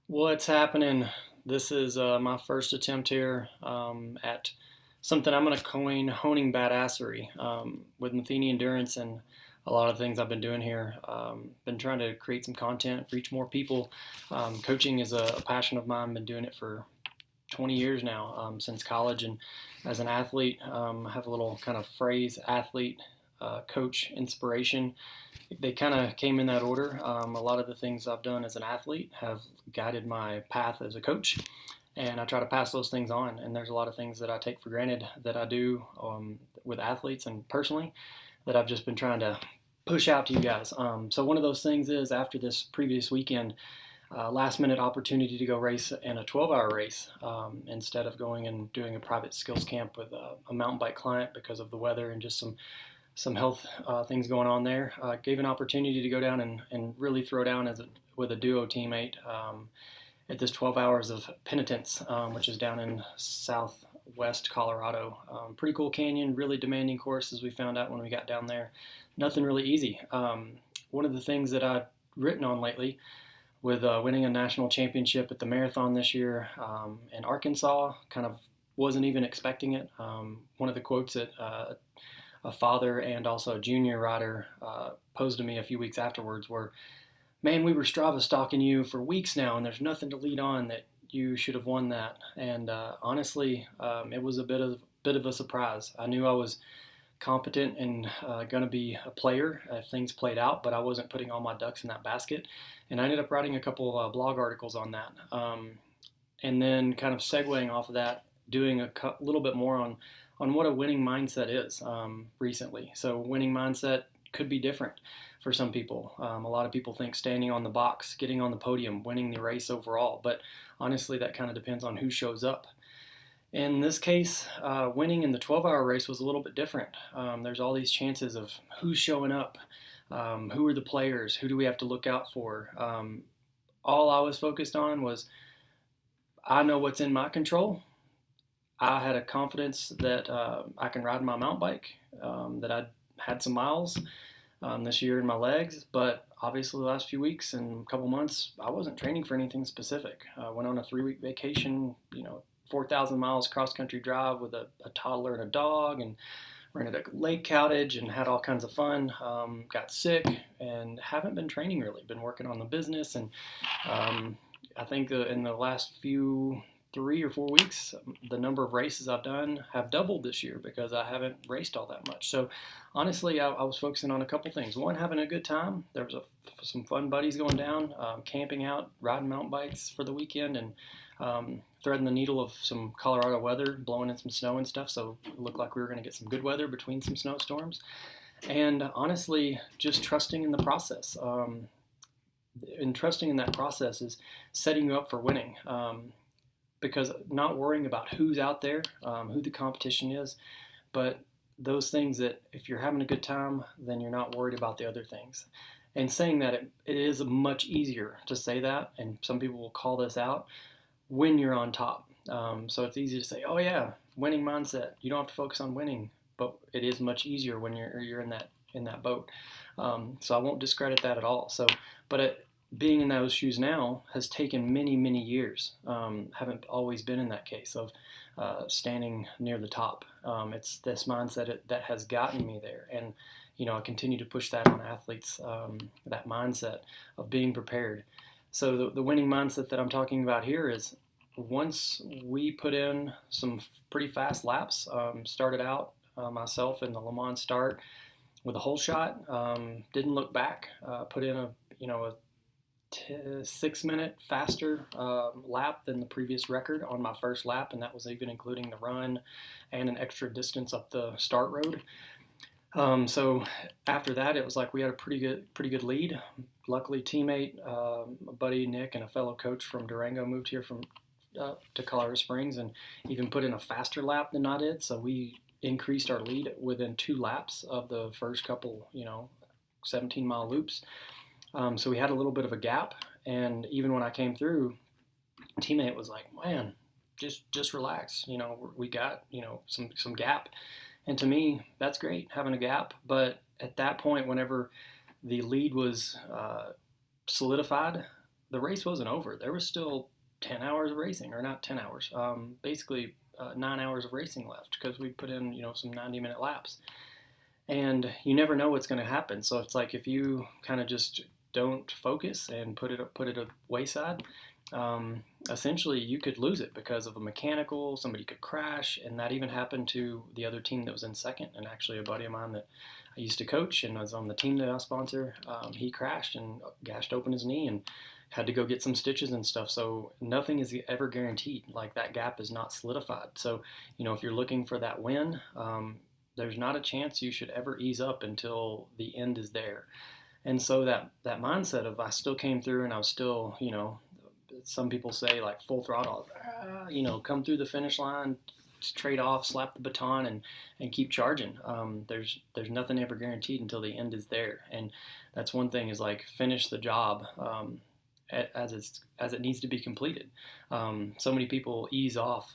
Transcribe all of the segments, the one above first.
What's happening? This is my first attempt here at something I'm going to coin honing badassery with Matheny Endurance and a lot of things I've been doing here. Been trying to create some content, reach more people. Coaching is a passion of mine. Been doing it for 20 years now since college, and as an athlete, I have a little kind of phrase: athlete, coach, inspiration. They kind of came in that order. A lot of the things I've done as an athlete have guided my path as a coach, and I try to pass those things on. And there's a lot of things that I take for granted that I do with athletes and personally that I've just been trying to push out to you guys. So one of those things is after this previous weekend, last minute opportunity to go race in a 12-hour race instead of going and doing a private skills camp with a mountain bike client because of the weather and just some health things going on there. Gave an opportunity to go down and really throw down with a duo teammate at this 12 hours of penitence, which is down in southwest Colorado. Pretty cool canyon, really demanding course as we found out when we got down there. Nothing really easy. One of the things that I've written on lately with winning a national championship at the marathon this year in Arkansas, kind of wasn't even expecting it. One of the quotes that a father and also a junior rider posed to me a few weeks afterwards were, man, we were Strava stalking you for weeks now, and there's nothing to lead on that you should have won that. And honestly, it was a bit of a surprise. I knew I was competent and going to be a player if things played out, but I wasn't putting all my ducks in that basket. And I ended up writing a couple blog articles on that. And then kind of segueing off of that, doing little bit more on what a winning mindset is recently. So winning mindset could be different for some people. A lot of people think standing on the box, getting on the podium, winning the race overall, but honestly, that kind of depends on who shows up. In this case, winning in the 12-hour race was a little bit different. There's all these chances of who's showing up, who are the players, who do we have to look out for. All I was focused on was I know what's in my control. I had a confidence that I can ride my mountain bike, that I'd had some miles this year in my legs, but obviously the last few weeks and a couple months, I wasn't training for anything specific. I went on a 3-week vacation, 4,000 miles cross country drive with a toddler and a dog, and rented a lake cottage and had all kinds of fun. Got sick and haven't been training really. Been working on the business, and I think in the last few 3 or 4 weeks, the number of races I've done have doubled this year because I haven't raced all that much. So honestly, I was focusing on a couple things. One, having a good time. There was some fun buddies going down, camping out, riding mountain bikes for the weekend, and threading the needle of some Colorado weather, blowing in some snow and stuff. So it looked like we were going to get some good weather between some snowstorms. And honestly, just trusting in the process. And trusting in that process is setting you up for winning. Because not worrying about who's out there, who the competition is, but those things that if you're having a good time, then you're not worried about the other things. And saying that it is much easier to say that, and some people will call this out when you're on top. So it's easy to say, oh yeah, winning mindset. You don't have to focus on winning, but it is much easier when you're in that boat. So I won't discredit that at all. So, but being in those shoes now has taken many, many years. Haven't always been in that case of standing near the top. It's this mindset that has gotten me there, and I continue to push that on athletes. That mindset of being prepared. So the winning mindset that I'm talking about here is once we put in some pretty fast laps. Started out myself in the Le Mans start with a hole shot. Didn't look back. Put in a 6-minute faster lap than the previous record on my first lap, and that was even including the run and an extra distance up the start road. So after that, it was like we had a pretty good lead. Luckily, teammate, a buddy Nick, and a fellow coach from Durango moved here from to Colorado Springs and even put in a faster lap than I did. So we increased our lead within 2 laps of the first couple, 17-mile loops. So we had a little bit of a gap, and even when I came through, teammate was like, "Man, just relax. We got some gap." And to me, that's great having a gap. But at that point, whenever the lead was solidified, the race wasn't over. There was still 10 hours of racing, or not 10 hours, basically 9 hours of racing left because we put in, some 90-minute laps. And you never know what's going to happen. So it's like if you kind of just don't focus and put it a wayside, essentially you could lose it because of a mechanical. Somebody could crash, and that even happened to the other team that was in second. And actually, a buddy of mine that I used to coach and was on the team that I sponsor, he crashed and gashed open his knee and had to go get some stitches and stuff. So nothing is ever guaranteed. Like, that gap is not solidified. So if you're looking for that win, there's not a chance you should ever ease up until the end is there. And so that mindset of I still came through and I was still, some people say like full throttle, come through the finish line, trade off, slap the baton, and keep charging. There's nothing ever guaranteed until the end is there. And that's one thing, is like finish the job as it needs to be completed. So many people ease off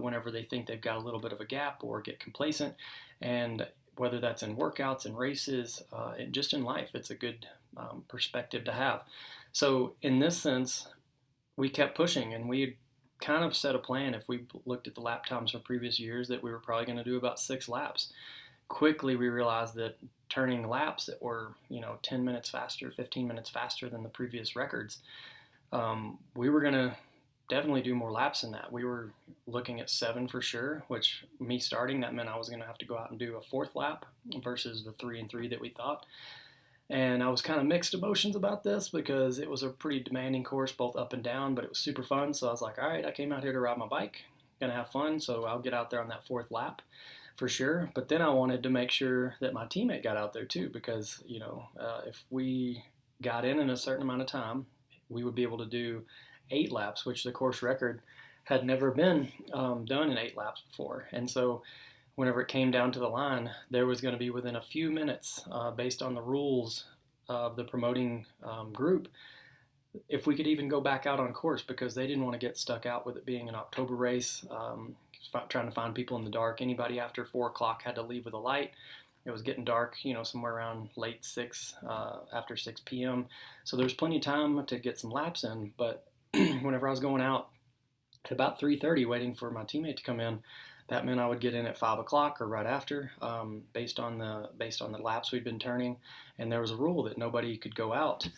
whenever they think they've got a little bit of a gap or get complacent, and whether that's in workouts and races, and just in life, it's a good perspective to have. So in this sense, we kept pushing, and we had kind of set a plan. If we looked at the lap times from previous years, that we were probably going to do about 6 laps. Quickly, we realized that turning laps that were 10 minutes faster, 15 minutes faster than the previous records, we were going to definitely do more laps than that. We were looking at 7 for sure, which, me starting, that meant I was going to have to go out and do a 4th lap versus the 3 and 3 that we thought. And I was kind of mixed emotions about this because it was a pretty demanding course, both up and down, but it was super fun. So I was like, all right, I came out here to ride my bike, gonna have fun, so I'll get out there on that 4th lap for sure. But then I wanted to make sure that my teammate got out there too, because if we got in a certain amount of time, we would be able to do 8 laps, which the course record had never been done in 8 laps before. And so whenever it came down to the line, there was going to be within a few minutes, based on the rules of the promoting group, if we could even go back out on course, because they didn't want to get stuck out with it being an October race, trying to find people in the dark. Anybody after 4 o'clock had to leave with a light. It was getting dark, somewhere around late 6, after 6 p.m. So there was plenty of time to get some laps in. But whenever I was going out at about 3:30, waiting for my teammate to come in, that meant I would get in at 5 o'clock or right after, based on the laps we'd been turning. And there was a rule that nobody could go out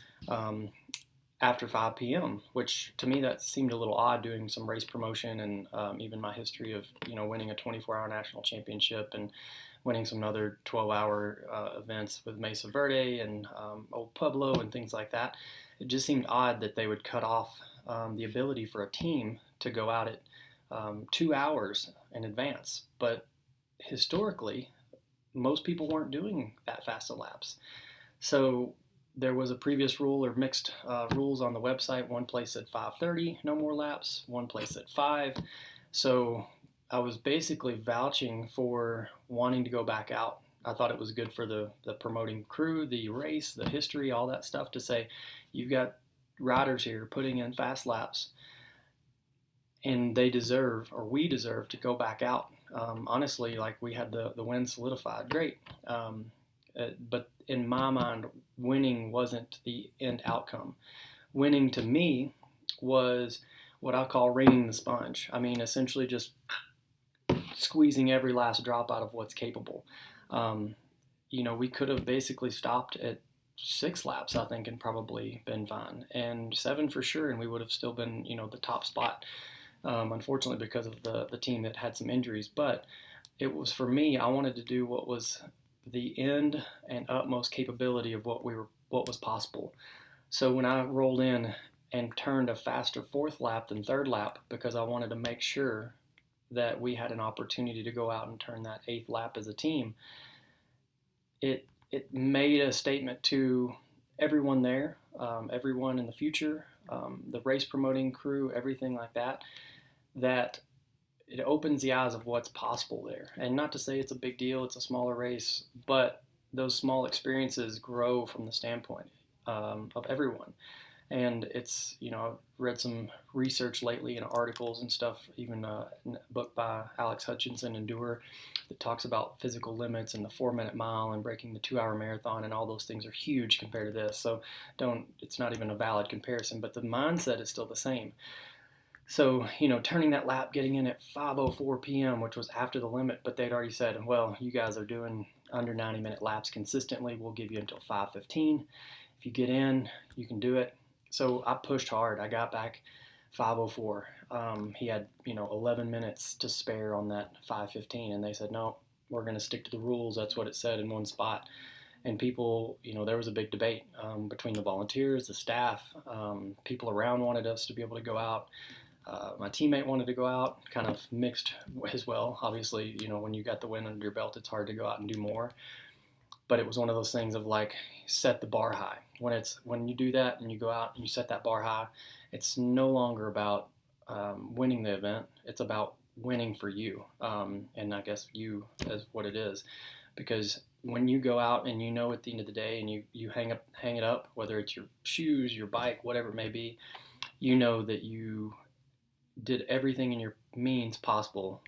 after 5 p.m., which to me that seemed a little odd, doing some race promotion and even my history of winning a 24-hour national championship and winning some other 12-hour events with Mesa Verde and Old Pueblo and things like that. It just seemed odd that they would cut off the ability for a team to go out at 2 hours in advance. But historically, most people weren't doing that fast of laps. So there was a previous rule, or mixed rules on the website. One place said 5:30, no more laps. One place said 5. So I was basically vouching for wanting to go back out. I thought it was good for the promoting crew, the race, the history, all that stuff, to say, you've got riders here putting in fast laps, and they deserve, or we deserve, to go back out. Honestly, like, we had the win solidified, great. But in my mind, winning wasn't the end outcome. Winning to me was what I call wringing the sponge. I mean, essentially just squeezing every last drop out of what's capable. We could have basically stopped at 6 laps, I think, and probably been fine, and 7 for sure, and we would have still been, the top spot. Unfortunately, because of the team that had some injuries. But it was, for me, I wanted to do what was the end and utmost capability of what was possible. So when I rolled in and turned a faster 4th lap than 3rd lap, because I wanted to make sure that we had an opportunity to go out and turn that 8th lap as a team, it made a statement to everyone there, everyone in the future, the race promoting crew, everything like that, that it opens the eyes of what's possible there. And not to say it's a big deal, it's a smaller race, but those small experiences grow from the standpoint of everyone. And it's, I've read some research lately in articles and stuff, even a book by Alex Hutchinson, Endure, that talks about physical limits and the 4 minute mile and breaking the 2 hour marathon, and all those things are huge compared to this. So it's not even a valid comparison, but the mindset is still the same. So, turning that lap, getting in at 5:04 p.m., which was after the limit, but they'd already said, well, you guys are doing under 90-minute laps consistently. We'll give you until 5:15. If you get in, you can do it. So I pushed hard. I got back 5:04. He had 11 minutes to spare on that 5:15, and they said, no, we're going to stick to the rules. That's what it said in one spot. And people, there was a big debate between the volunteers, the staff, people around wanted us to be able to go out. My teammate wanted to go out, kind of mixed as well. Obviously, when you got the win under your belt, it's hard to go out and do more. But it was one of those things of like, set the bar high. When you do that and you go out and you set that bar high, it's no longer about winning the event. It's about winning for you, and I guess you is what it is, because when you go out and at the end of the day and you hang it up, whether it's your shoes, your bike, whatever it may be, that you did everything in your means possible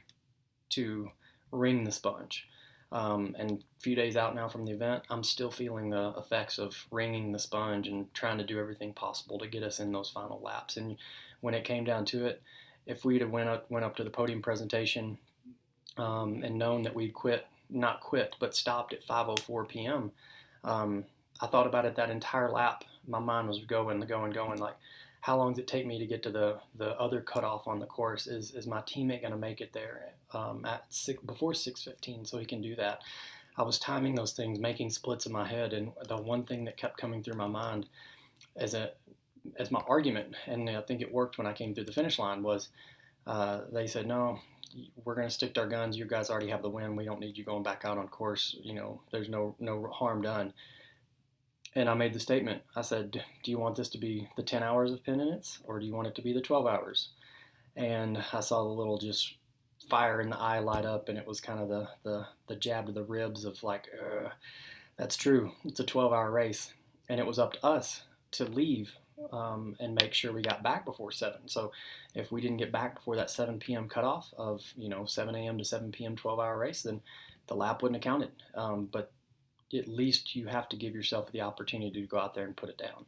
to wring the sponge. And a few days out now from the event, I'm still feeling the effects of wringing the sponge and trying to do everything possible to get us in those final laps. And when it came down to it, if we'd have went up to the podium presentation and known that we'd not quit, but stopped at 5:04 p.m., I thought about it that entire lap. My mind was going, like, how long does it take me to get to the other cutoff on the course? Is my teammate going to make it there before 6:15 so he can do that? I was timing those things, making splits in my head, and the one thing that kept coming through my mind as my argument, and I think it worked when I came through the finish line, was they said, no, we're going to stick to our guns. You guys already have the win. We don't need you going back out on course. There's no harm done. And I made the statement. I said, do you want this to be the 10 hours of Penn Minutes, or do you want it to be the 12 hours? And I saw the little just fire in the eye light up, and it was kind of the jab to the ribs of like, that's true. It's a 12-hour race, and it was up to us to leave and make sure we got back before 7. So if we didn't get back before that 7 p.m. cutoff of 7 a.m. to 7 p.m. 12-hour race, then the lap wouldn't have counted. But at least you have to give yourself the opportunity to go out there and put it down.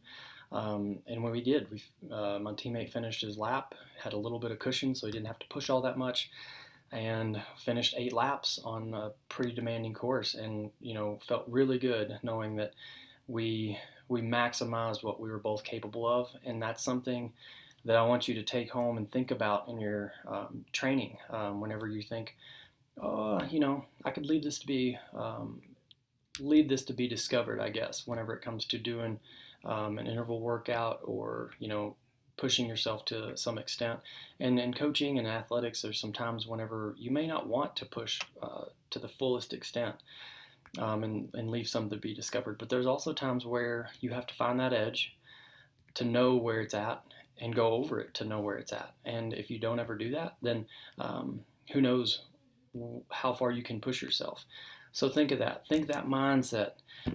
And when we did, my teammate finished his lap, had a little bit of cushion, so he didn't have to push all that much, and finished 8 laps on a pretty demanding course, and felt really good knowing that we maximized what we were both capable of. And that's something that I want you to take home and think about in your training. Whenever you think, oh, I could leave this to be discovered, I guess, whenever it comes to doing an interval workout, or pushing yourself to some extent. And in coaching and athletics, there's some times whenever you may not want to push to the fullest extent, and leave some to be discovered. But there's also times where you have to find that edge to know where it's at, and go over it to know where it's at. And if you don't ever do that, then who knows how far you can push yourself. So think of that. Think that mindset.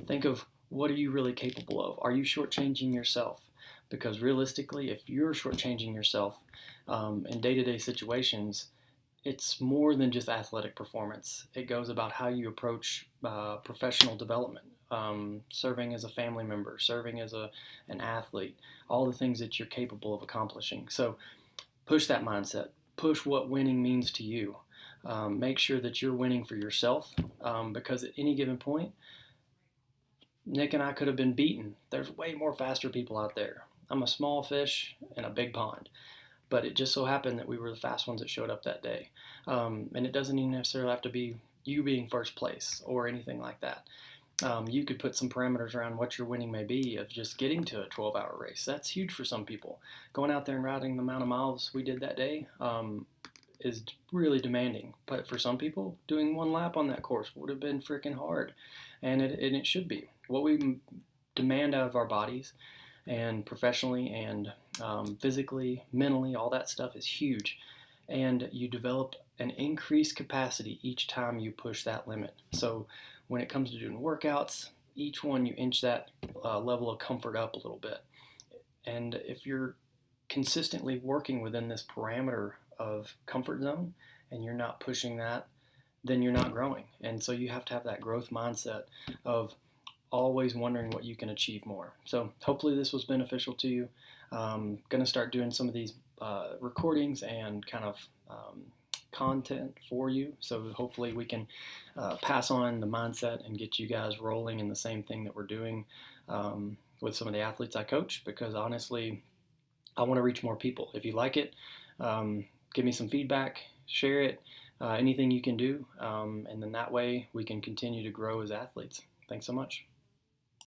Think of, what are you really capable of? Are you shortchanging yourself? Because realistically, if you're shortchanging yourself in day-to-day situations, it's more than just athletic performance. It goes about how you approach professional development, serving as a family member, serving as an athlete, all the things that you're capable of accomplishing. So push that mindset. Push what winning means to you. Make sure that you're winning for yourself, because at any given point, Nick and I could have been beaten. There's way more faster people out there. I'm a small fish in a big pond, but it just so happened that we were the fast ones that showed up that day. And it doesn't even necessarily have to be you being first place or anything like that. You could put some parameters around what your winning may be of just getting to a 12-hour race. That's huge for some people. Going out there and riding the amount of miles we did that day is really demanding. But for some people, doing one lap on that course would have been freaking hard. And it should be. What we demand out of our bodies, and professionally and physically, mentally, all that stuff is huge. And you develop an increased capacity each time you push that limit. So when it comes to doing workouts, each one you inch that level of comfort up a little bit. And if you're consistently working within this parameter of comfort zone and you're not pushing that, then you're not growing. And so you have to have that growth mindset of always wondering what you can achieve more. So hopefully this was beneficial to you. Going to start doing some of these recordings and kind of content for you. So hopefully we can pass on the mindset and get you guys rolling in the same thing that we're doing with some of the athletes I coach, because honestly, I want to reach more people. If you like it, give me some feedback, share it, anything you can do, and then that way we can continue to grow as athletes. Thanks so much.